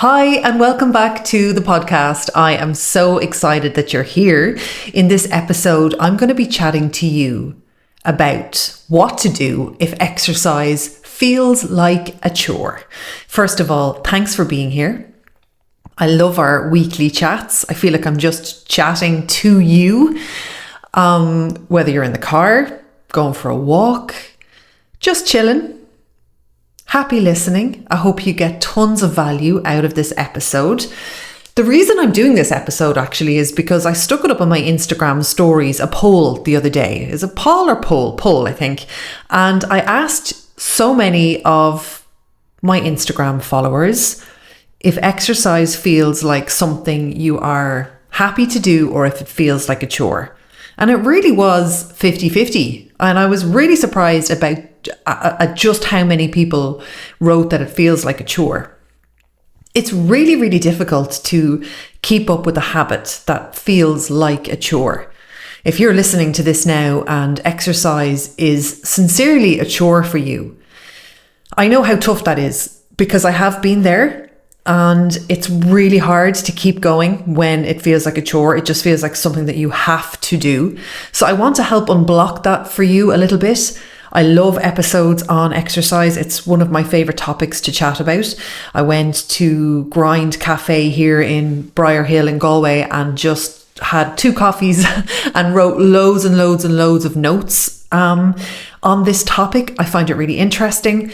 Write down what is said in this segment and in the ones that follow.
Hi, and welcome back to the podcast. I am so excited that you're here. In this episode, I'm going to be chatting to you about what to do if exercise feels like a chore. First of all, thanks for being here. I love our weekly chats. I feel like I'm just chatting to you, whether you're in the car, going for a walk, just chilling. Happy listening. I hope you get tons of value out of this episode. The reason I'm doing this episode actually is because I stuck it up on my Instagram stories, a poll the other day. Is it poll or poll? Poll, I think. And I asked so many of my Instagram followers if exercise feels like something you are happy to do or if it feels like a chore. And it really was 50-50. And I was really surprised about just how many people wrote that it feels like a chore. It's really, really difficult to keep up with a habit that feels like a chore. If you're listening to this now and exercise is sincerely a chore for you, I know how tough that is because I have been there. And it's really hard to keep going when it feels like a chore. It just feels like something that you have to do. So I want to help unblock that for you a little bit. I love episodes on exercise. It's one of my favorite topics to chat about. I went to Grind Cafe here in Briar Hill in Galway and just had 2 coffees and wrote loads and loads and loads of notes on this topic. I find it really interesting.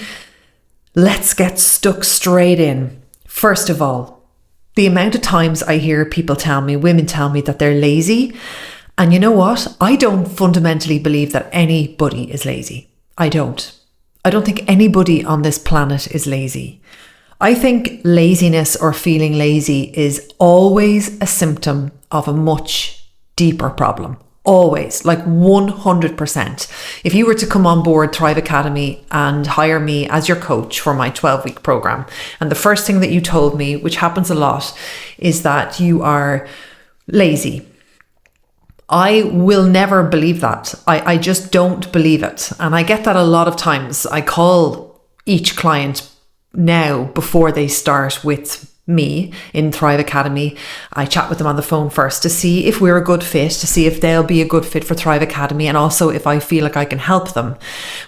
Let's get stuck straight in. First of all, the amount of times I hear people tell me, women tell me that they're lazy. And you know what? I don't fundamentally believe that anybody is lazy. I don't think anybody on this planet is lazy. I think laziness or feeling lazy is always a symptom of a much deeper problem. Always, like 100%. If you were to come on board Thrive Academy and hire me as your coach for my 12-week program, and the first thing that you told me, which happens a lot, is that you are lazy, I will never believe that. I just don't believe it. And I get that a lot of times. I call each client now before they start with me in Thrive Academy. I chat with them on the phone first to see if we're a good fit, to see if they'll be a good fit for Thrive Academy, and also if I feel like I can help them,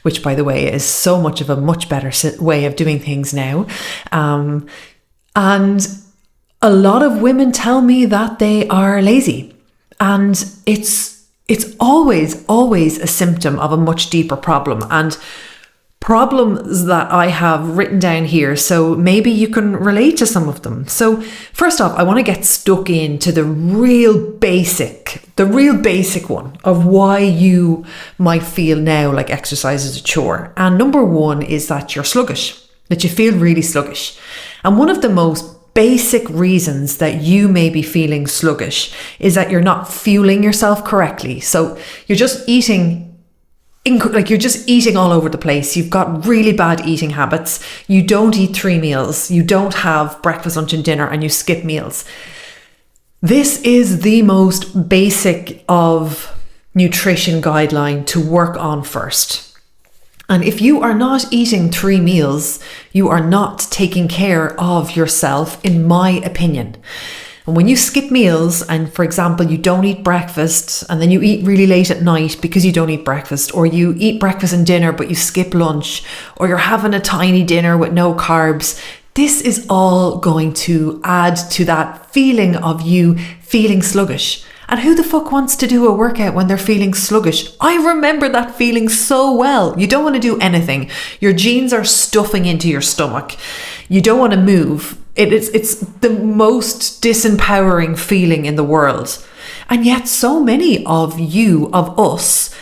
which, by the way, is so much of a much better way of doing things now. And a lot of women tell me that they are lazy, and it's always a symptom of a much deeper problem, and problems that I have written down here, so maybe you can relate to some of them. So first off, I want to get stuck into the real basic one of why you might feel now like exercise is a chore. And number one is that you're sluggish, that you feel really sluggish. And one of the most basic reasons that you may be feeling sluggish is that you're not fueling yourself correctly. So you're just eating all over the place. You've got really bad eating habits. You don't eat 3 meals. You don't have breakfast, lunch and dinner, and you skip meals. This is the most basic of nutrition guideline to work on first. And if you are not eating 3 meals, you are not taking care of yourself, in my opinion. And when you skip meals and, for example, you don't eat breakfast and then you eat really late at night because you don't eat breakfast, or you eat breakfast and dinner but you skip lunch, or you're having a tiny dinner with no carbs, this is all going to add to that feeling of you feeling sluggish. And who the fuck wants to do a workout when they're feeling sluggish? I remember that feeling so well. You don't want to do anything. Your jeans are stuffing into your stomach. You don't want to move. It's the most disempowering feeling in the world. And yet so many of you, of us,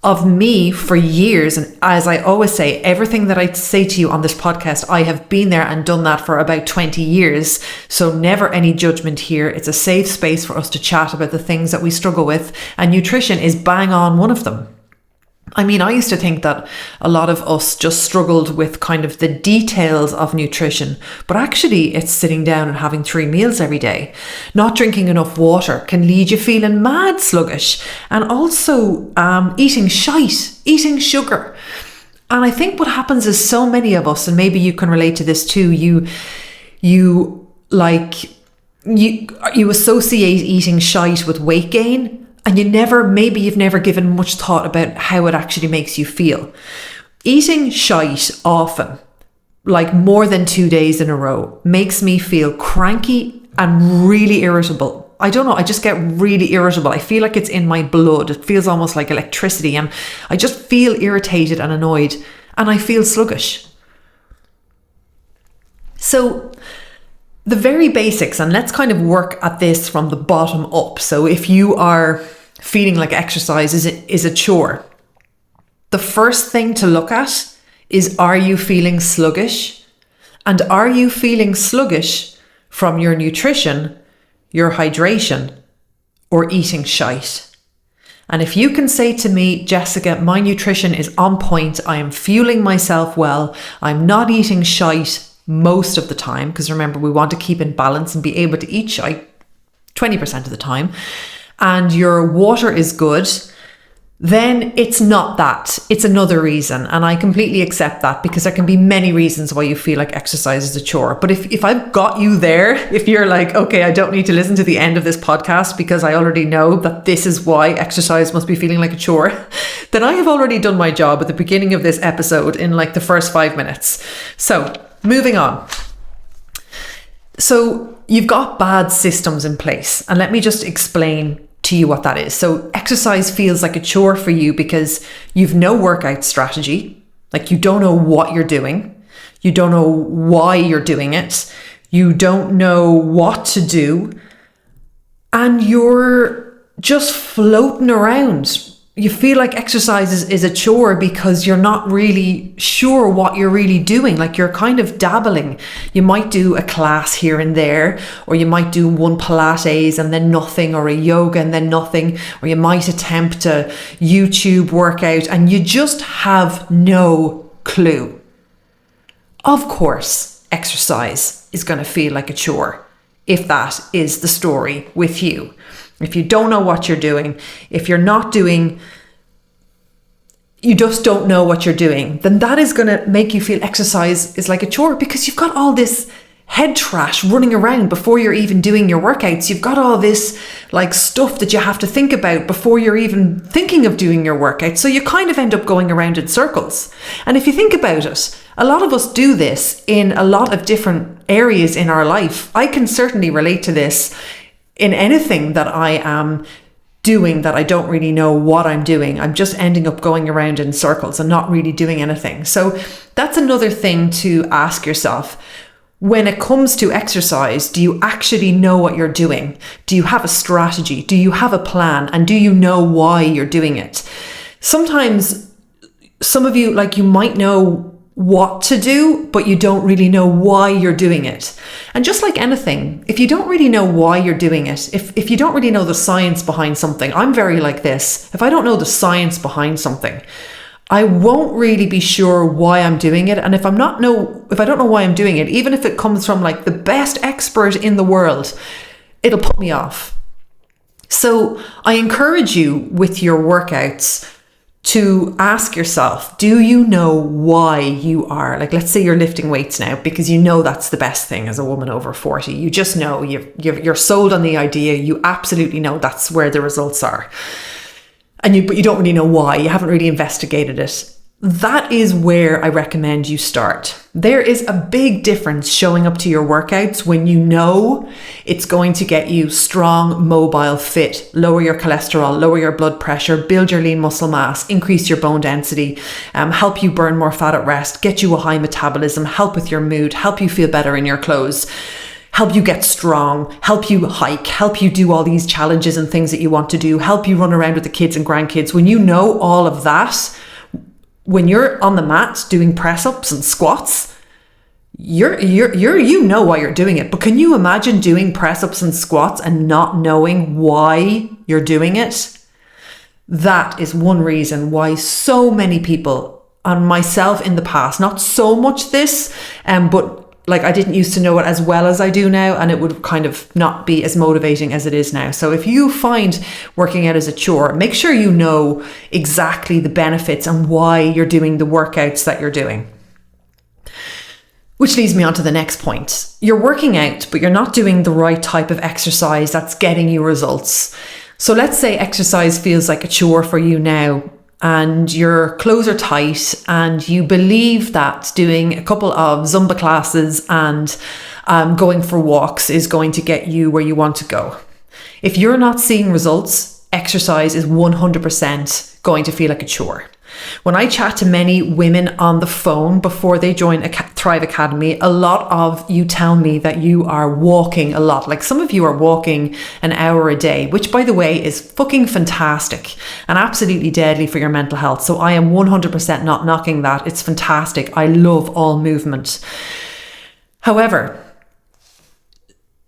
of me for years, and as I always say, everything that I say to you on this podcast, I have been there and done that for about 20 years. So never any judgment here. It's a safe space for us to chat about the things that we struggle with, and nutrition is bang on one of them. I mean, I used to think that a lot of us just struggled with kind of the details of nutrition, but actually it's sitting down and having 3 meals every day. Not drinking enough water can lead you feeling mad sluggish, and also eating shite, eating sugar. And I think what happens is so many of us, and maybe you can relate to this too, you like you associate eating shite with weight gain, and you've never given much thought about how it actually makes you feel. Eating shite often, like more than 2 days in a row, makes me feel cranky and really irritable. I don't know, I just get really irritable. I feel like it's in my blood. It feels almost like electricity, and I just feel irritated and annoyed, and I feel sluggish. So the very basics, and let's kind of work at this from the bottom up. So if you are feeling like exercise is a chore, the first thing to look at is, are you feeling sluggish? And are you feeling sluggish from your nutrition, your hydration, or eating shite? And if you can say to me, Jessica, my nutrition is on point, I am fueling myself well, I'm not eating shite most of the time, because remember, we want to keep in balance and be able to eat shite 20% of the time, and your water is good, then it's not that. It's another reason. And I completely accept that, because there can be many reasons why you feel like exercise is a chore. But if I've got you there, if you're like, okay, I don't need to listen to the end of this podcast because I already know that this is why exercise must be feeling like a chore, then I have already done my job at the beginning of this episode in like the first 5 minutes. So moving on. So you've got bad systems in place. And let me just explain to you what that is. So exercise feels like a chore for you because you've no workout strategy. Like, you don't know what you're doing. You don't know why you're doing it. You don't know what to do. And you're just floating around. You feel like exercise is a chore because you're not really sure what you're really doing. Like, you're kind of dabbling. You might do a class here and there, or you might do one Pilates and then nothing, or a yoga and then nothing, or you might attempt a YouTube workout and you just have no clue. Of course, exercise is going to feel like a chore if that is the story with you. If you don't know what you're doing, if you're not doing, you just don't know what you're doing, then that is going to make you feel exercise is like a chore, because you've got all this head trash running around before you're even doing your workouts. You've got all this like stuff that you have to think about before you're even thinking of doing your workout. So you kind of end up going around in circles. And if you think about it, a lot of us do this in a lot of different areas in our life. I can certainly relate to this in anything that I am doing that I don't really know what I'm doing. I'm just ending up going around in circles and not really doing anything. So that's another thing to ask yourself. When it comes to exercise, do you actually know what you're doing? Do you have a strategy? Do you have a plan? And do you know why you're doing it? Sometimes some of you, like, you might know what to do, but you don't really know why you're doing it. And just like anything, if you don't really know why you're doing it, if you don't really know the science behind something, I'm very like this. If I don't know the science behind something, I won't really be sure why I'm doing it. And if I don't know why I'm doing it, even if it comes from like the best expert in the world, it'll put me off. So I encourage you with your workouts to ask yourself, do you know why you are, like, let's say you're lifting weights now because you know that's the best thing as a woman over 40. You just know, you're sold on the idea. You absolutely know that's where the results are. But you don't really know why. You haven't really investigated it. That is where I recommend you start. There is a big difference showing up to your workouts when you know it's going to get you strong, mobile, fit, lower your cholesterol, lower your blood pressure, build your lean muscle mass, increase your bone density, help you burn more fat at rest, get you a high metabolism, help with your mood, help you feel better in your clothes, help you get strong, help you hike, help you do all these challenges and things that you want to do, help you run around with the kids and grandkids. When you know all of that, when you're on the mat doing press-ups and squats, you know why you're doing it. But can you imagine doing press-ups and squats and not knowing why you're doing it? That is one reason why so many people, and myself in the past, not so much this, but like, I didn't used to know it as well as I do now, and it would kind of not be as motivating as it is now. So if you find working out as a chore, make sure you know exactly the benefits and why you're doing the workouts that you're doing. Which leads me on to the next point. You're working out, but you're not doing the right type of exercise that's getting you results. So let's say exercise feels like a chore for you now, and your clothes are tight, and you believe that doing a couple of Zumba classes and going for walks is going to get you where you want to go. If you're not seeing results, exercise is 100% going to feel like a chore. When I chat to many women on the phone before they join a Thrive Academy, a lot of you tell me that you are walking a lot. Like some of you are walking an hour a day, which by the way is fucking fantastic and absolutely deadly for your mental health. So I am 100% not knocking that. It's fantastic. I love all movement. However,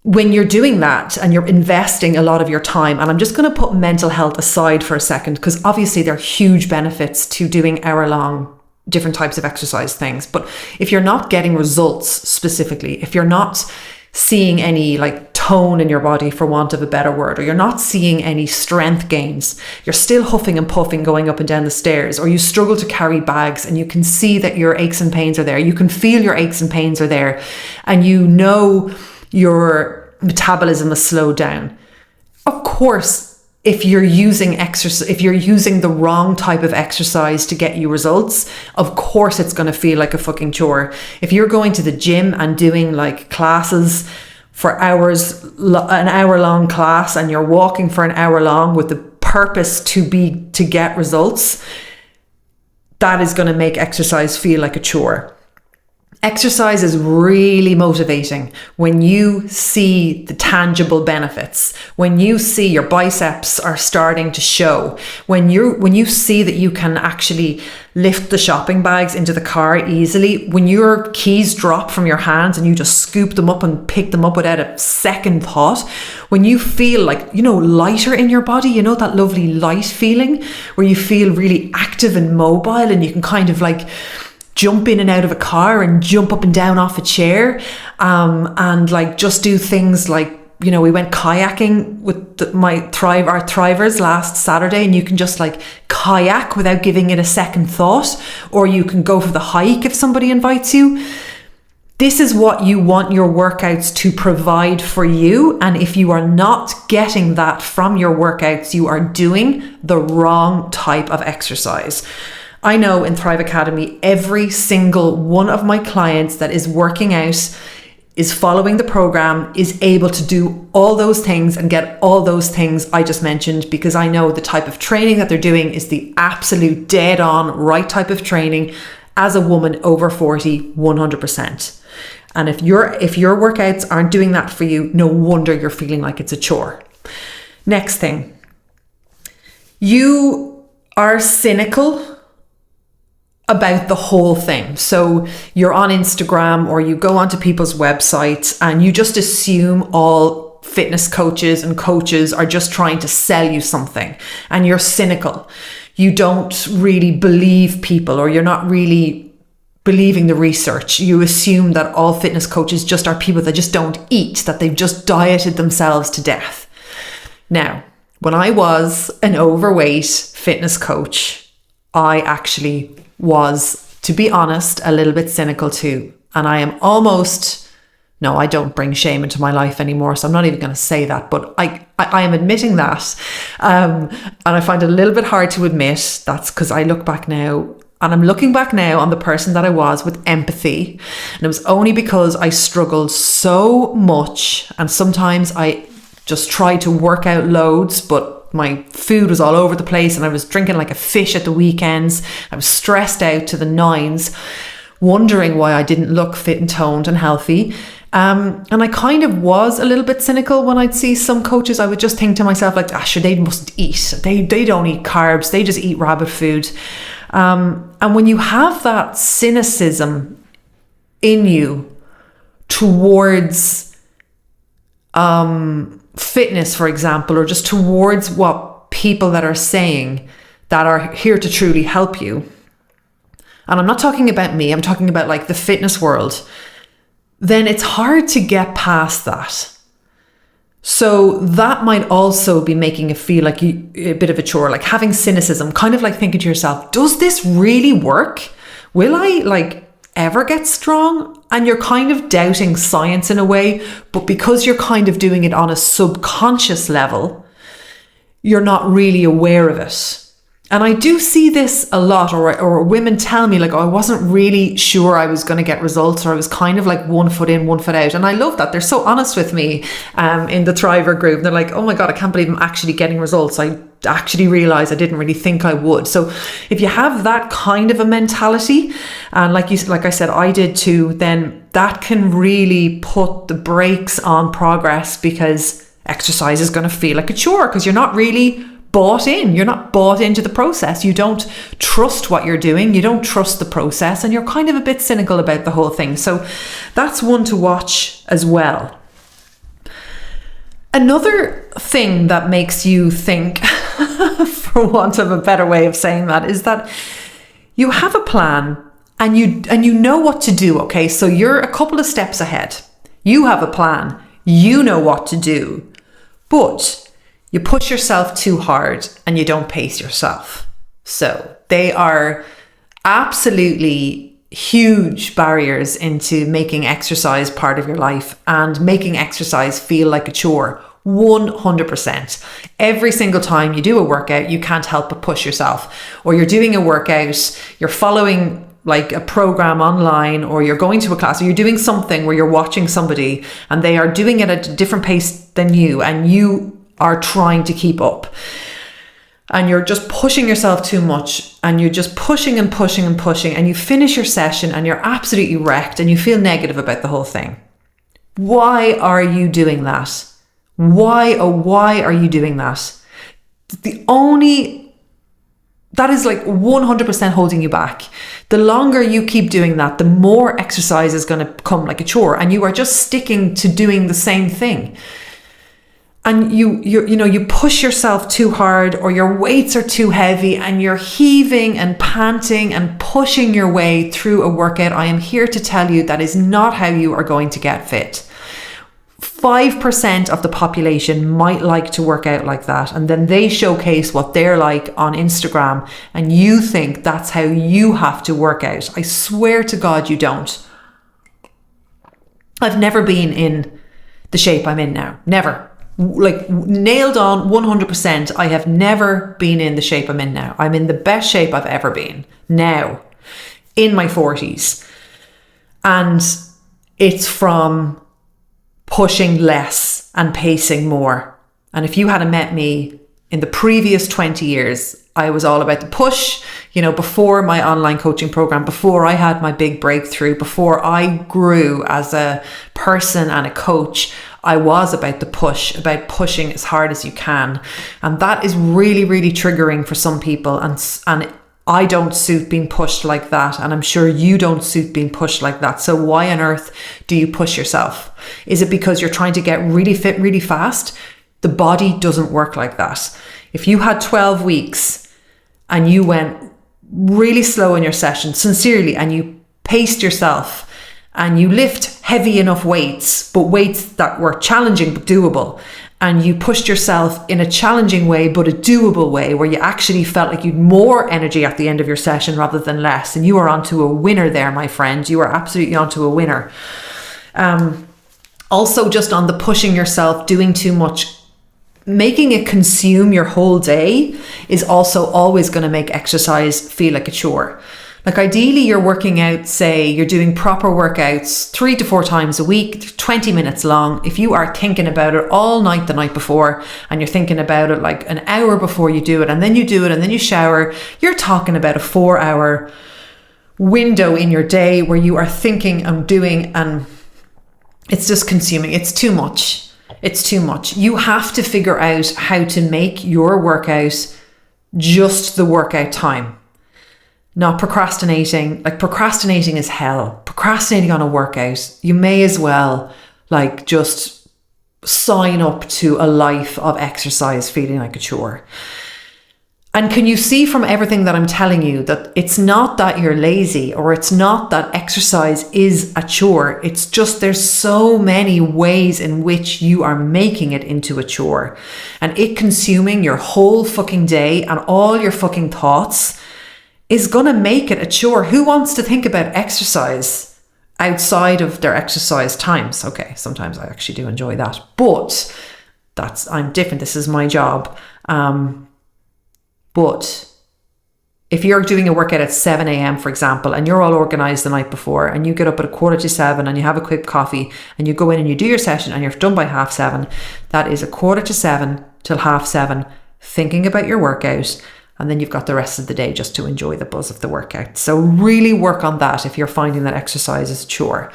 when you're doing that and you're investing a lot of your time, and I'm just going to put mental health aside for a second, because obviously there are huge benefits to doing hour-long different types of exercise things. But if you're not getting results specifically, if you're not seeing any like tone in your body, for want of a better word, or you're not seeing any strength gains, you're still huffing and puffing going up and down the stairs, or you struggle to carry bags and you can see that your aches and pains are there, you can feel your aches and pains are there, and you know your metabolism is slowed down. Of course, if you're using the wrong type of exercise to get you results, of course it's going to feel like a fucking chore. If you're going to the gym and doing like classes for hours, an hour long class, and you're walking for an hour long with the purpose to get results, that is going to make exercise feel like a chore. Exercise is really motivating when you see the tangible benefits, when you see your biceps are starting to show, when you see that you can actually lift the shopping bags into the car easily, when your keys drop from your hands and you just scoop them up and pick them up without a second thought, when you feel like, lighter in your body, that lovely light feeling where you feel really active and mobile and you can kind of like jump in and out of a car and jump up and down off a chair, and like just do things like, we went kayaking with our Thrivers last Saturday, and you can just like kayak without giving it a second thought, or you can go for the hike if somebody invites you. This is what you want your workouts to provide for you, and if you are not getting that from your workouts, you are doing the wrong type of exercise. I know in Thrive Academy, every single one of my clients that is working out, is following the program, is able to do all those things and get all those things I just mentioned, because I know the type of training that they're doing is the absolute dead on right type of training as a woman over 40, 100%. And if your workouts aren't doing that for you, no wonder you're feeling like it's a chore. Next thing, you are cynical about the whole thing. So you're on Instagram or you go onto people's websites and you just assume all fitness coaches and coaches are just trying to sell you something, and you're cynical. You don't really believe people, or you're not really believing the research. You assume that all fitness coaches just are people that just don't eat, that they've just dieted themselves to death. Now, when I was an overweight fitness coach, I actually was, to be honest, a little bit cynical too. And I am I don't bring shame into my life anymore, so I'm not even going to say that, but I am admitting that. And I find it a little bit hard to admit. That's because I look back now, and I'm looking back now on the person that I was with empathy. And it was only because I struggled so much, and sometimes I just tried to work out loads, but my food was all over the place and I was drinking like a fish at the weekends. I was stressed out to the nines, wondering why I didn't look fit and toned and healthy. And I kind of was a little bit cynical when I'd see some coaches. I would just think to myself like, sure, they mustn't eat. They don't eat carbs. They just eat rabbit food. And when you have that cynicism in you towards fitness, for example, or just towards what people that are saying that are here to truly help you, and I'm not talking about me, I'm talking about like the fitness world, then it's hard to get past that. So that might also be making it feel like a bit of a chore, like having cynicism, kind of like thinking to yourself, does this really work? Will I like ever get strong? And you're kind of doubting science in a way, but because you're kind of doing it on a subconscious level, you're not really aware of it. And I do see this a lot, or women tell me like, oh, I wasn't really sure I was going to get results, or I was kind of like 1 foot in, 1 foot out. And I love that. They're so honest with me in the Thriver group. They're like, oh my God, I can't believe I'm actually getting results. I actually realized I didn't really think I would. So if you have that kind of a mentality, and like I said, I did too, then that can really put the brakes on progress, because exercise is going to feel like a chore because you're not really bought in. You're not bought into the process. You don't trust what you're doing. You don't trust the process, and you're kind of a bit cynical about the whole thing. So that's one to watch as well. Another thing that makes you think, for want of a better way of saying that, is that you have a plan and you know what to do. Okay, so you're a couple of steps ahead. You have a plan. You know what to do, but you push yourself too hard and you don't pace yourself. So they are absolutely huge barriers into making exercise part of your life and making exercise feel like a chore. 100%. Every single time you do a workout, you can't help but push yourself. Or you're doing a workout, you're following like a program online, or you're going to a class, or you're doing something where you're watching somebody and they are doing it at a different pace than you, and you are trying to keep up, and you're just pushing yourself too much, and you're just pushing and pushing and pushing, and you finish your session and you're absolutely wrecked and you feel negative about the whole thing. Why are you doing that? Why are you doing that? That is like 100% holding you back. The longer you keep doing that, the more exercise is going to become like a chore, and you are just sticking to doing the same thing. And you push yourself too hard, or your weights are too heavy, and you're heaving and panting and pushing your way through a workout. I am here to tell you that is not how you are going to get fit. 5% of the population might like to work out like that, and then they showcase what they're like on Instagram, and you think that's how you have to work out. I swear to God you don't. I've never been in the shape I'm in now. Never. Like nailed on 100%. I have never been in the shape I'm in now. I'm in the best shape I've ever been now, in my 40s. And it's from pushing less and pacing more. And if you hadn't met me in the previous 20 years, I was all about the push, before my online coaching program, before I had my big breakthrough, before I grew as a person and a coach, I was about the push, about pushing as hard as you can. And that is really, really triggering for some people. And I don't suit being pushed like that. And I'm sure you don't suit being pushed like that. So why on earth do you push yourself? Is it because you're trying to get really fit really fast? The body doesn't work like that. If you had 12 weeks and you went really slow in your session, sincerely, and you paced yourself, and you lift heavy enough weights, but weights that were challenging but doable, and you pushed yourself in a challenging way but a doable way, where you actually felt like you'd more energy at the end of your session rather than less, and you are onto a winner there, my friend. You are absolutely onto a winner. Also, just on the pushing yourself, doing too much, making it consume your whole day is also always going to make exercise feel like a chore. Like ideally you're working out, say you're doing proper workouts 3 to 4 times a week, 20 minutes long. If you are thinking about it all night the night before, and you're thinking about it like an hour before you do it, and then you do it and then you shower, you're talking about a 4-hour window in your day where you are thinking and doing, and it's just consuming. It's too much. It's too much. You have to figure out how to make your workout just the workout time. Not procrastinating. Like procrastinating is hell. Procrastinating on a workout, you may as well like just sign up to a life of exercise feeling like a chore. And can you see from everything that I'm telling you that it's not that you're lazy, or it's not that exercise is a chore. It's just there's so many ways in which you are making it into a chore, and it consuming your whole fucking day and all your fucking thoughts is going to make it a chore. Who wants to think about exercise outside of their exercise times. Okay, sometimes I actually do enjoy that, but I'm different. This is my job. But if you're doing a workout at 7 a.m., for example, and you're all organized the night before, and you get up at 6:45 and you have a quick coffee and you go in and you do your session and you're done by 7:30, that is 6:45 till 7:30 thinking about your workout. And then you've got the rest of the day just to enjoy the buzz of the workout. So really work on that if you're finding that exercise is a chore.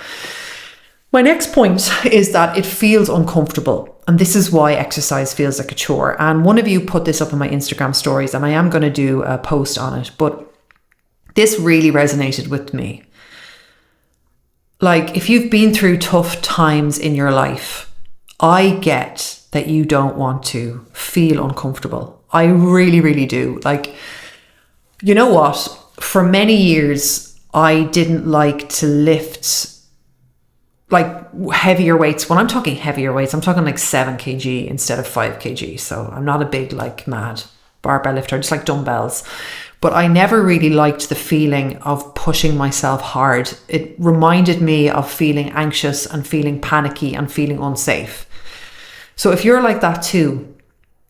My next point is that it feels uncomfortable. And this is why exercise feels like a chore. And one of you put this up in my Instagram stories, and I am going to do a post on it. But this really resonated with me. Like, if you've been through tough times in your life, I get that you don't want to feel uncomfortable. I really, really do. Like, you know what? For many years, I didn't like to lift like heavier weights. When I'm talking heavier weights, I'm talking like 7 kg instead of 5 kg. So I'm not a big, like, mad barbell lifter, just like dumbbells. But I never really liked the feeling of pushing myself hard. It reminded me of feeling anxious and feeling panicky and feeling unsafe. So if you're like that too,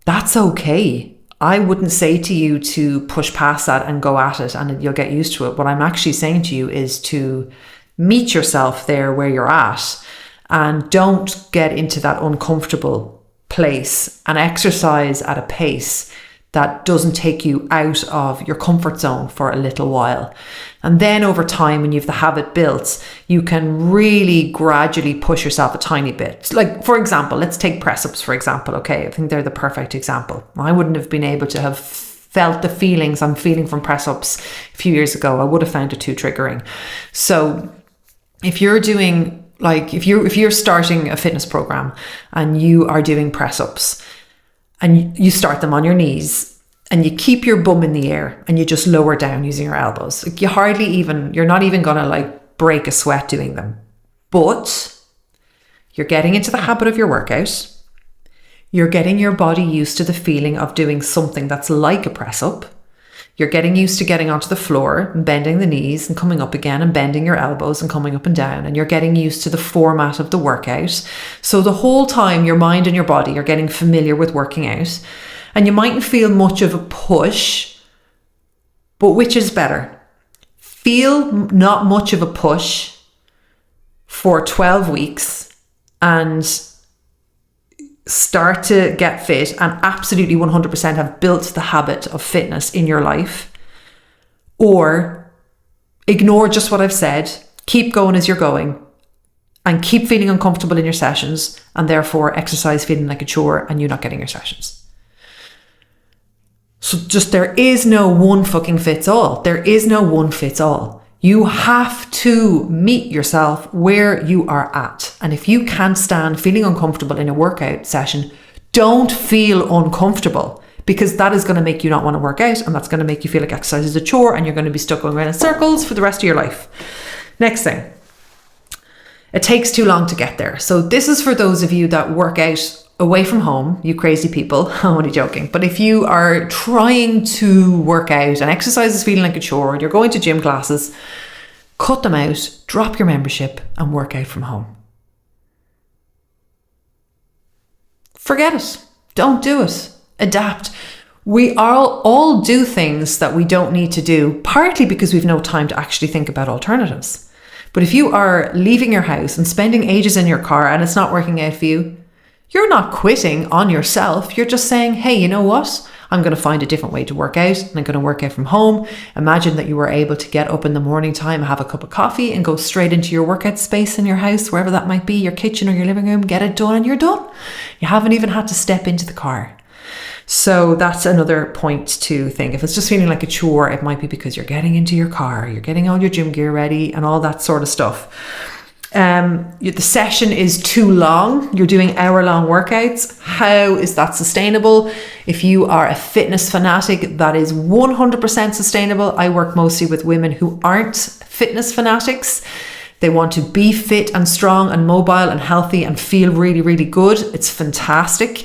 that's okay. I wouldn't say to you to push past that and go at it and you'll get used to it. What I'm actually saying to you is to meet yourself there where you're at and don't get into that uncomfortable place and exercise at a pace that doesn't take you out of your comfort zone for a little while. And then over time, when you have the habit built, you can really gradually push yourself a tiny bit. Like, for example, let's take press-ups, for example. Okay, I think they're the perfect example. I wouldn't have been able to have felt the feelings I'm feeling from press-ups a few years ago. I would have found it too triggering. So if you're doing, like, if you're starting a fitness program and you are doing press-ups and you start them on your knees and you keep your bum in the air and you just lower down using your elbows, like, you're not even gonna like break a sweat doing them, but you're getting into the habit of your workout. You're getting your body used to the feeling of doing something that's like a press-up. You're getting used to getting onto the floor and bending the knees and coming up again and bending your elbows and coming up and down. And you're getting used to the format of the workout. So the whole time, your mind and your body are getting familiar with working out. And you mightn't feel much of a push, but which is better? Feel not much of a push for 12 weeks and start to get fit and absolutely 100% have built the habit of fitness in your life, or ignore just what I've said, keep going as you're going and keep feeling uncomfortable in your sessions and therefore exercise feeling like a chore and you not getting your sessions. So just, there is no one fucking fits all. There is no one fits all. You have to meet yourself where you are at. And if you can't stand feeling uncomfortable in a workout session, don't feel uncomfortable, because that is going to make you not want to work out, and that's going to make you feel like exercise is a chore and you're going to be stuck going around in circles for the rest of your life. Next thing, it takes too long to get there. So this is for those of you that work out away from home, you crazy people. I'm only joking. But if you are trying to work out and exercise is feeling like a chore and you're going to gym classes, cut them out, drop your membership and work out from home. Forget it. Don't do it. Adapt. We all do things that we don't need to do, partly because we've no time to actually think about alternatives. But if you are leaving your house and spending ages in your car and it's not working out for you, you're not quitting on yourself. You're just saying, hey, you know what? I'm going to find a different way to work out and I'm going to work out from home. Imagine that you were able to get up in the morning time, have a cup of coffee and go straight into your workout space in your house, wherever that might be, your kitchen or your living room, get it done and you're done. You haven't even had to step into the car. So that's another point to think. If it's just feeling like a chore, it might be because you're getting into your car, you're getting all your gym gear ready and all that sort of stuff. The session is too long. You're doing hour-long workouts. How is that sustainable? If you are a fitness fanatic, that is 100% sustainable. I work mostly with women who aren't fitness fanatics. They want to be fit and strong and mobile and healthy and feel really, really good. It's fantastic.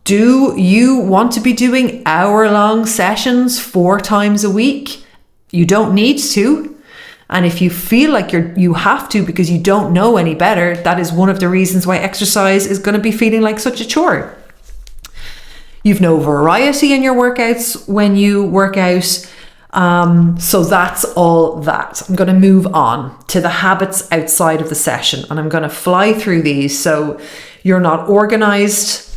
Do you want to be doing hour-long sessions 4 times a week? You don't need to. And if you feel like you have to because you don't know any better, that is one of the reasons why exercise is going to be feeling like such a chore. You've no variety in your workouts when you work out. So that's all that. I'm going to move on to the habits outside of the session, and I'm going to fly through these. So you're not organized,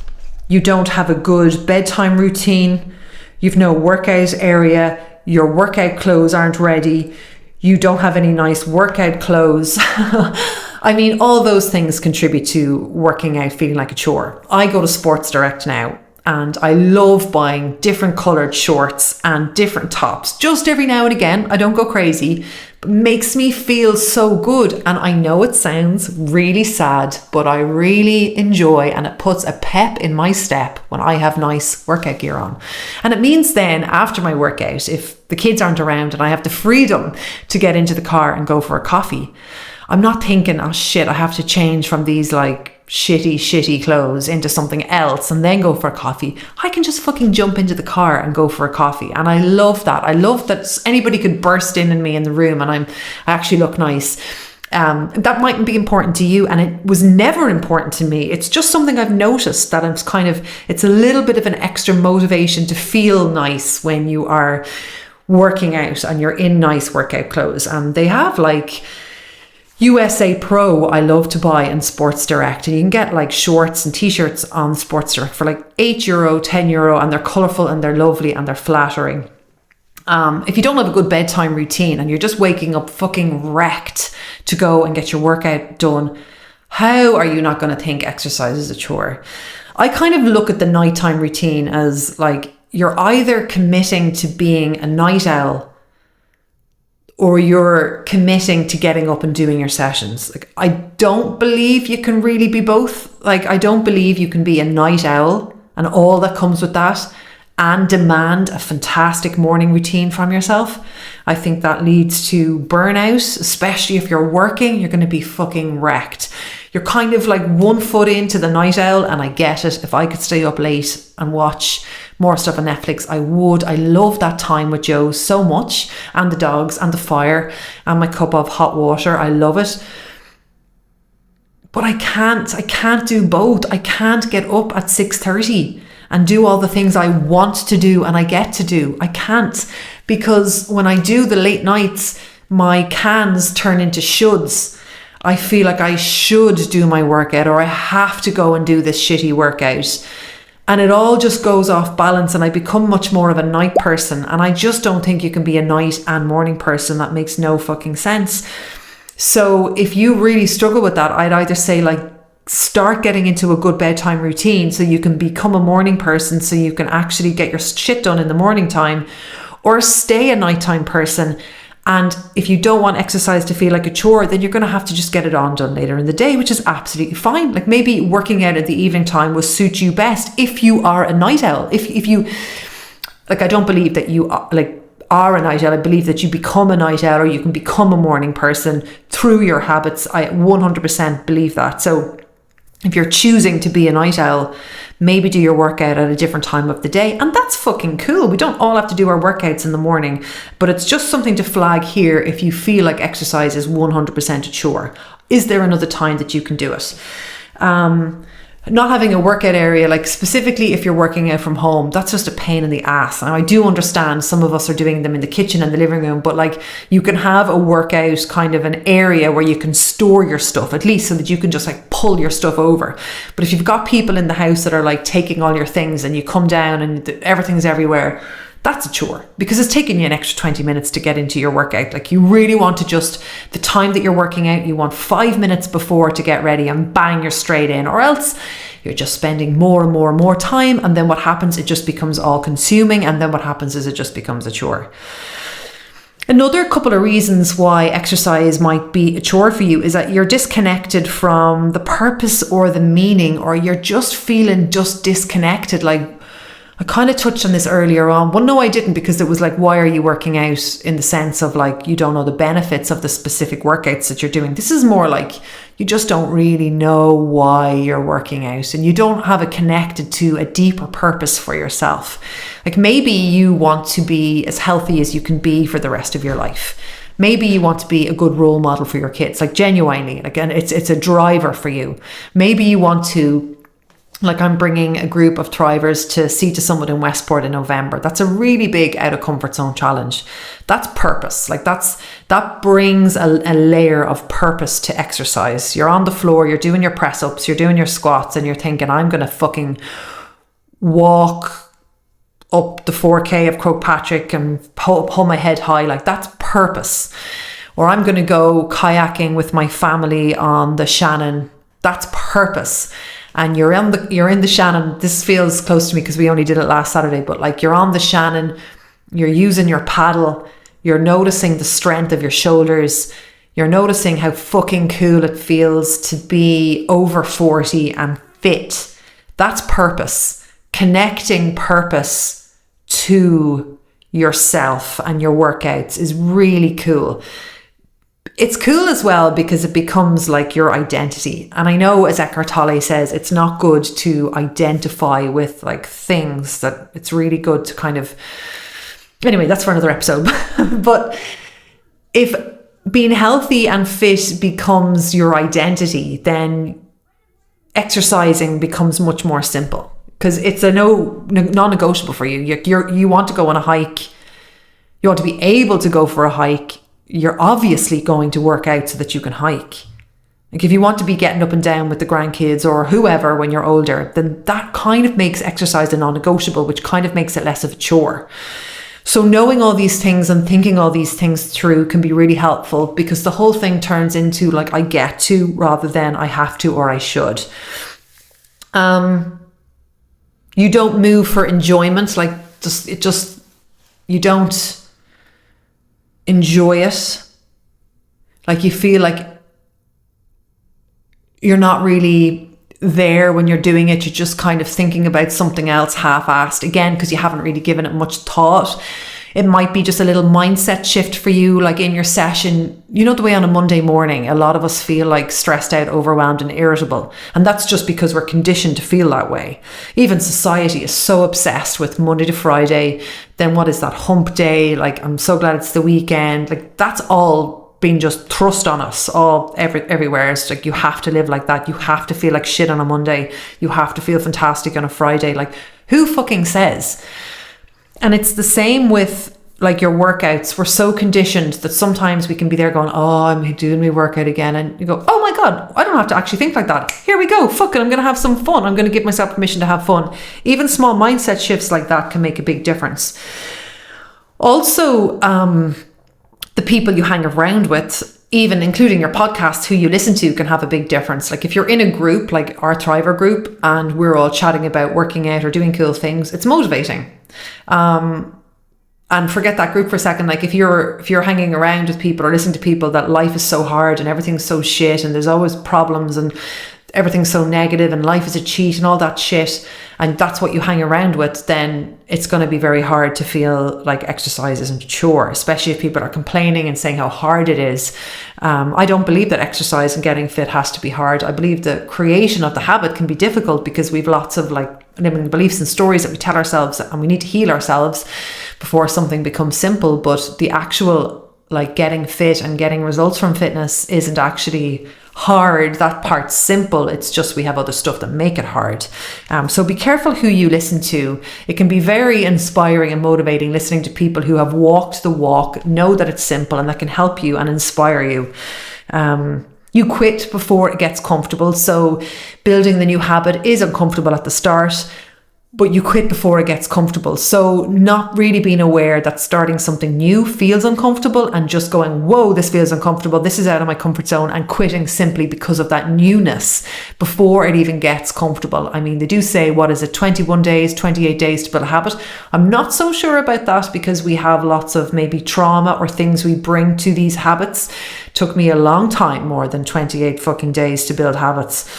you don't have a good bedtime routine, you've no workout area, your workout clothes aren't ready, you don't have any nice workout clothes. I mean, all those things contribute to working out feeling like a chore. I go to Sports Direct now, and I love buying different coloured shorts and different tops. Just every now and again, I don't go crazy, but makes me feel so good. And I know it sounds really sad, but I really enjoy, and it puts a pep in my step when I have nice workout gear on. And it means then after my workout, if the kids aren't around and I have the freedom to get into the car and go for a coffee, I'm not thinking, oh shit, I have to change from these like shitty clothes into something else and then go for a coffee. I can just fucking jump into the car and go for a coffee. And I love that. I love that anybody could burst in me in the room and I actually look nice. That mightn't be important to you, and it was never important to me. It's just something I've noticed that it's a little bit of an extra motivation to feel nice when you are working out and you're in nice workout clothes. And they have like USA Pro, I love to buy in Sports Direct, and you can get like shorts and t-shirts on Sports Direct for like €8, €10, and they're colourful and they're lovely and they're flattering. If you don't have a good bedtime routine and you're just waking up fucking wrecked to go and get your workout done, how are you not going to think exercise is a chore? I kind of look at the nighttime routine as like you're either committing to being a night owl or you're committing to getting up and doing your sessions. Like, I don't believe you can really be both. Like, I don't believe you can be a night owl and all that comes with that and demand a fantastic morning routine from yourself. I think that leads to burnout, especially if you're working, you're going to be fucking wrecked. You're kind of like 1 foot into the night owl, and I get it. If I could stay up late and watch more stuff on Netflix, I would. I love that time with Joe so much, and the dogs and the fire and my cup of hot water. I love it. But I can't do both. I can't get up at 6:30 and do all the things I want to do and I get to do. I can't, because when I do the late nights, my cans turn into shoulds. I feel like I should do my workout, or I have to go and do this shitty workout. And it all just goes off balance, and I become much more of a night person. And I just don't think you can be a night and morning person. That makes no fucking sense. So if you really struggle with that, I'd either say like, start getting into a good bedtime routine so you can become a morning person, so you can actually get your shit done in the morning time, or stay a nighttime person. And if you don't want exercise to feel like a chore, then you're going to have to just get it on done later in the day, which is absolutely fine. Like, maybe working out at the evening time will suit you best if you are a night owl. If you, like, I don't believe that you are a night owl. I believe that you become a night owl, or you can become a morning person through your habits. I 100% believe that. So if you're choosing to be a night owl, maybe do your workout at a different time of the day. And that's fucking cool. We don't all have to do our workouts in the morning, but it's just something to flag here if you feel like exercise is 100% a chore. Is there another time that you can do it? Not having a workout area, like specifically if you're working out from home, that's just a pain in the ass. And I do understand some of us are doing them in the kitchen and the living room, but like, you can have a workout kind of an area where you can store your stuff, at least, so that you can just like pull your stuff over. But if you've got people in the house that are like taking all your things and you come down and everything's everywhere, that's a chore, because it's taking you an extra 20 minutes to get into your workout. Like, you really want to just, the time that you're working out, you want 5 minutes before to get ready, and bang, you're straight in, or else you're just spending more and more time. And then what happens? It just becomes all consuming. And then what happens is it just becomes a chore. Another couple of reasons why exercise might be a chore for you is that you're disconnected from the purpose or the meaning, or you're just feeling just disconnected. Like, I kind of touched on this earlier on. Well, no, I didn't, because it was like, why are you working out, in the sense of like, you don't know the benefits of the specific workouts that you're doing. This is more like, you just don't really know why you're working out, and you don't have it connected to a deeper purpose for yourself. Like, maybe you want to be as healthy as you can be for the rest of your life. Maybe you want to be a good role model for your kids, like genuinely, like, and it's a driver for you. Maybe you want to, like, I'm bringing a group of thrivers to See to Summit in Westport in November. That's a really big out of comfort zone challenge. That's purpose. Like that brings a layer of purpose to exercise. You're on the floor, you're doing your press ups, you're doing your squats, and you're thinking, I'm going to fucking walk up the 4K of Croagh and hold my head high. Like, that's purpose. Or I'm going to go kayaking with my family on the Shannon. That's purpose. And you're in the Shannon. This feels close to me because we only did it last Saturday, but like, you're on the Shannon, you're using your paddle, you're noticing the strength of your shoulders, you're noticing how fucking cool it feels to be over 40 and fit. That's purpose. Connecting purpose to yourself and your workouts is really cool. It's cool as well because it becomes like your identity. And I know, as Eckhart Tolle says, it's not good to identify with like things, that it's really good to kind of, anyway, that's for another episode. But if being healthy and fit becomes your identity, then exercising becomes much more simple, because it's a non-negotiable for you. You want to go on a hike. You want to be able to go for a hike. You're obviously going to work out so that you can hike. Like, if you want to be getting up and down with the grandkids or whoever when you're older, then that kind of makes exercise a non-negotiable, which kind of makes it less of a chore. So knowing all these things and thinking all these things through can be really helpful, because the whole thing turns into like, I get to, rather than I have to or I should. You don't move for enjoyment. Like, you don't enjoy it. Like, you feel like you're not really there when you're doing it. You're just kind of thinking about something else half-assed, again, because you haven't really given it much thought. It might be just a little mindset shift for you, like in your session. You know, the way on a Monday morning, a lot of us feel like stressed out, overwhelmed and irritable. And that's just because we're conditioned to feel that way. Even society is so obsessed with Monday to Friday. Then what is that, hump day? Like, I'm so glad it's the weekend. Like, that's all being just thrust on us everywhere. It's like, you have to live like that. You have to feel like shit on a Monday. You have to feel fantastic on a Friday. Like, who fucking says? And it's the same with like your workouts. We're so conditioned that sometimes we can be there going, oh, I'm doing my workout again. And you go, oh my God, I don't have to actually think like that. Here we go. Fuck it. I'm going to have some fun. I'm going to give myself permission to have fun. Even small mindset shifts like that can make a big difference. Also, the people you hang around with, even including your podcast, who you listen to, can have a big difference. Like, if you're in a group like our Thriver group and we're all chatting about working out or doing cool things, it's motivating. And forget that group for a second. Like, if you're hanging around with people or listening to people that life is so hard and everything's so shit and there's always problems and everything's so negative and life is a cheat and all that shit, and that's what you hang around with, then it's going to be very hard to feel like exercise isn't a chore, especially if people are complaining and saying how hard it is. I don't believe that exercise and getting fit has to be hard. I believe the creation of the habit can be difficult because we've lots of like limiting beliefs and stories that we tell ourselves, and we need to heal ourselves before something becomes simple. But the actual like getting fit and getting results from fitness isn't actually hard. That part's simple. It's just we have other stuff that make it hard. So be careful who you listen to. It can be very inspiring and motivating listening to people who have walked the walk, know that it's simple and that can help you and inspire you. You quit before it gets comfortable. So building the new habit is uncomfortable at the start, but you quit before it gets comfortable. So not really being aware that starting something new feels uncomfortable and just going, whoa, this feels uncomfortable, this is out of my comfort zone, and quitting simply because of that newness before it even gets comfortable. I mean, they do say, what is it, 21 days, 28 days to build a habit? I'm not so sure about that, because we have lots of maybe trauma or things we bring to these habits. It took me a long time, more than 28 fucking days to build habits.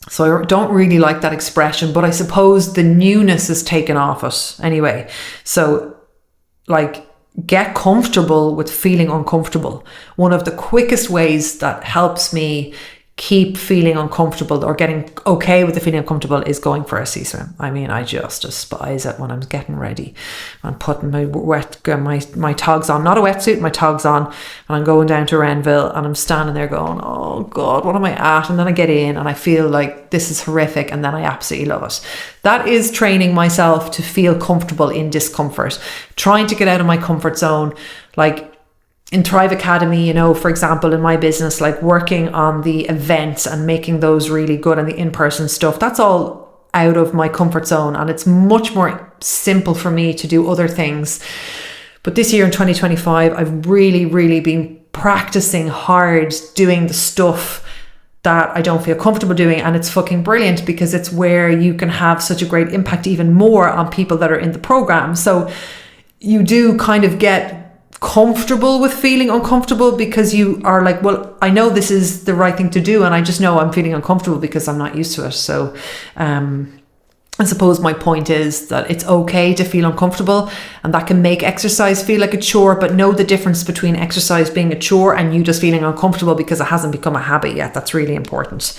So I don't really like that expression, but I suppose the newness is taken off it anyway. So like, get comfortable with feeling uncomfortable. One of the quickest ways that helps me keep feeling uncomfortable or getting okay with the feeling uncomfortable is going for a sea swim. I mean, I just despise it when I'm getting ready. I'm putting my my togs on, not a wetsuit, my togs on, and I'm going down to Renville and I'm standing there going, oh God, what am I at? And then I get in and I feel like this is horrific, and then I absolutely love it. That is training myself to feel comfortable in discomfort, trying to get out of my comfort zone. Like in Thrive Academy, for example, in my business, like working on the events and making those really good and the in-person stuff, that's all out of my comfort zone, and it's much more simple for me to do other things. But this year in 2025, I've really, really been practicing hard doing the stuff that I don't feel comfortable doing, and it's fucking brilliant because it's where you can have such a great impact even more on people that are in the program. So you do kind of get comfortable with feeling uncomfortable because you are like, well, I know this is the right thing to do, and I just know I'm feeling uncomfortable because I'm not used to it. So I suppose my point is that it's okay to feel uncomfortable, and that can make exercise feel like a chore, but know the difference between exercise being a chore and you just feeling uncomfortable because it hasn't become a habit yet. That's really important.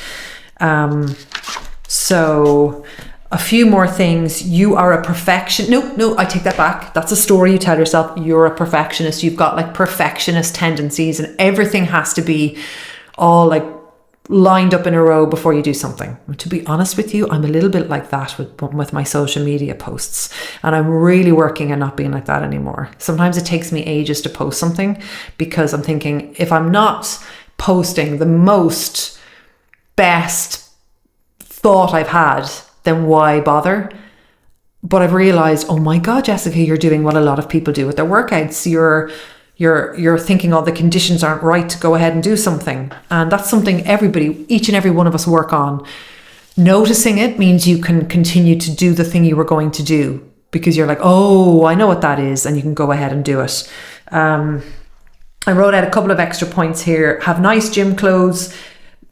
So a few more things. You are a perfectionist. No, I take that back. That's a story you tell yourself. You're a perfectionist. You've got like perfectionist tendencies, and everything has to be all like lined up in a row before you do something. To be honest with you, I'm a little bit like that with my social media posts, and I'm really working on not being like that anymore. Sometimes it takes me ages to post something because I'm thinking, if I'm not posting the most best thought I've had, then why bother? But I've realized, oh my God, Jessica, you're doing what a lot of people do with their workouts. You're thinking all the conditions aren't right to go ahead and do something. And that's something each and every one of us work on. Noticing it means you can continue to do the thing you were going to do because you're like, oh, I know what that is. And you can go ahead and do it. I wrote out a couple of extra points here. Have nice gym clothes.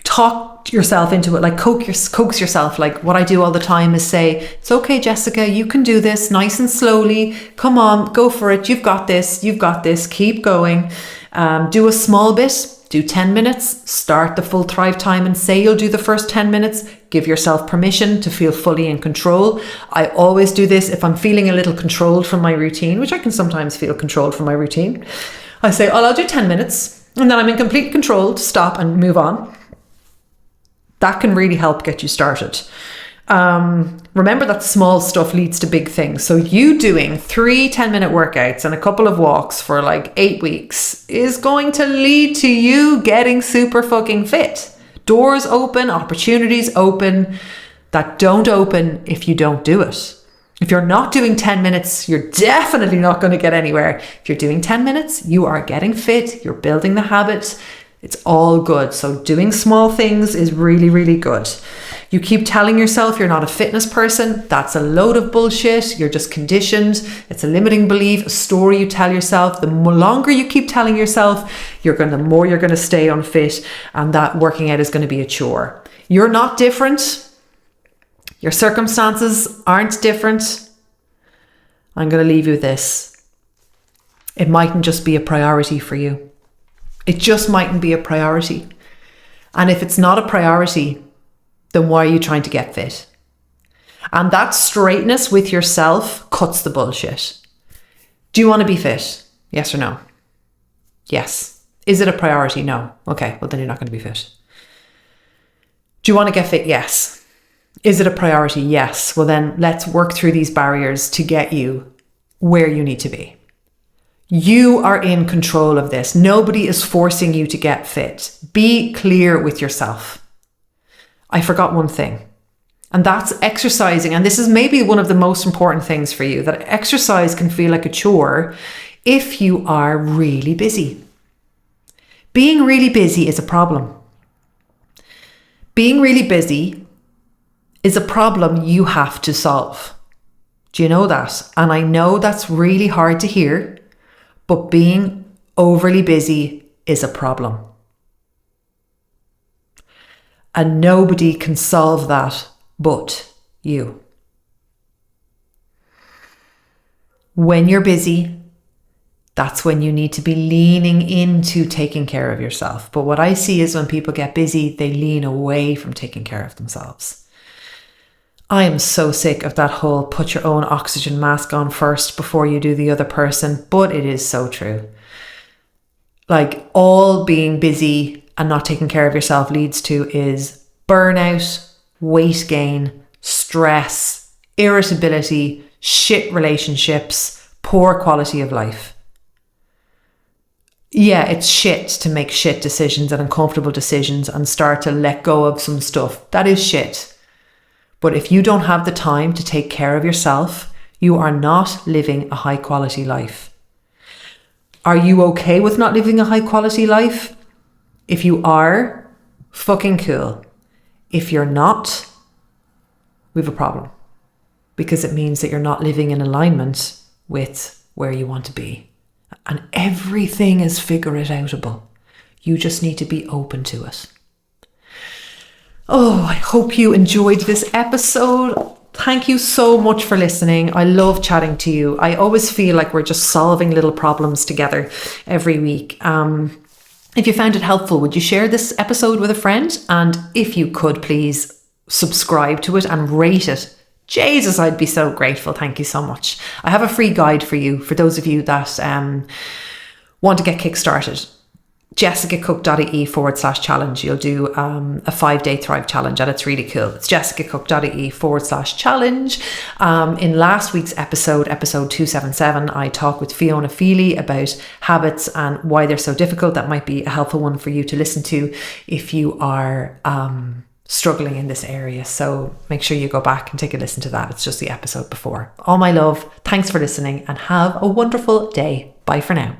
Talk yourself into it, like coax yourself. Like what I do all the time is say, it's okay, Jessica, you can do this nice and slowly. Come on, go for it. You've got this. Keep going. Do a small bit, do 10 minutes, start the full Thrive time and say you'll do the first 10 minutes. Give yourself permission to feel fully in control. I always do this if I'm feeling a little controlled from my routine, which I can sometimes feel controlled from my routine. I say, oh, I'll do 10 minutes and then I'm in complete control to stop and move on. That can really help get you started. Remember that small stuff leads to big things. So you doing 3 10-minute workouts and a couple of walks for like 8 weeks is going to lead to you getting super fucking fit. Doors open, opportunities open that don't open if you don't do it. If you're not doing 10 minutes, you're definitely not going to get anywhere. If you're doing 10 minutes, you are getting fit, you're building the habit. It's all good. So doing small things is really, really good. You keep telling yourself you're not a fitness person. That's a load of bullshit. You're just conditioned. It's a limiting belief, a story you tell yourself. The longer you keep telling yourself, the more you're going to stay unfit, and that working out is going to be a chore. You're not different. Your circumstances aren't different. I'm going to leave you with this. It mightn't just be a priority for you. It just mightn't be a priority. And if it's not a priority, then why are you trying to get fit? And that straightness with yourself cuts the bullshit. Do you want to be fit? Yes or no? Yes. Is it a priority? No. Okay, well then you're not going to be fit. Do you want to get fit? Yes. Is it a priority? Yes. Well then let's work through these barriers to get you where you need to be. You are in control of this. Nobody is forcing you to get fit. Be clear with yourself. I forgot one thing, and that's exercising. And this is maybe one of the most important things for you, that exercise can feel like a chore if you are really busy. Being really busy is a problem. Being really busy is a problem you have to solve. Do you know that? And I know that's really hard to hear. But being overly busy is a problem. And nobody can solve that but you. When you're busy, That's when you need to be leaning into taking care of yourself. But what I see is when people get busy, they lean away from taking care of themselves. I am so sick of that whole put your own oxygen mask on first before you do the other person, but it is so true. Like, all being busy and not taking care of yourself leads to is burnout, weight gain, stress, irritability, shit relationships, poor quality of life. Yeah, it's shit to make shit decisions and uncomfortable decisions and start to let go of some stuff. That is shit. But if you don't have the time to take care of yourself, you are not living a high quality life. Are you okay with not living a high quality life? If you are, fucking cool. If you're not, we have a problem. Because it means that you're not living in alignment with where you want to be. And everything is figure it outable. You just need to be open to it. Oh, I hope you enjoyed this episode. Thank you so much for listening. I love chatting to you. I always feel like we're just solving little problems together every week. If you found it helpful, would you share this episode with a friend? And if you could, please subscribe to it and rate it. Jesus, I'd be so grateful. Thank you so much. I have a free guide for you, for those of you that want to get kickstarted. jessicacooke.ie/challenge. You'll do a 5-day Thrive challenge, and it's really cool. It's jessicacooke.ie/challenge. In last week's episode 277, I talked with Fiona Feely about habits and why they're so difficult. That might be a helpful one for you to listen to if you are struggling in this area. So make sure you go back and take a listen to that. It's just the episode before. All my love. Thanks for listening and have a wonderful day. Bye for now.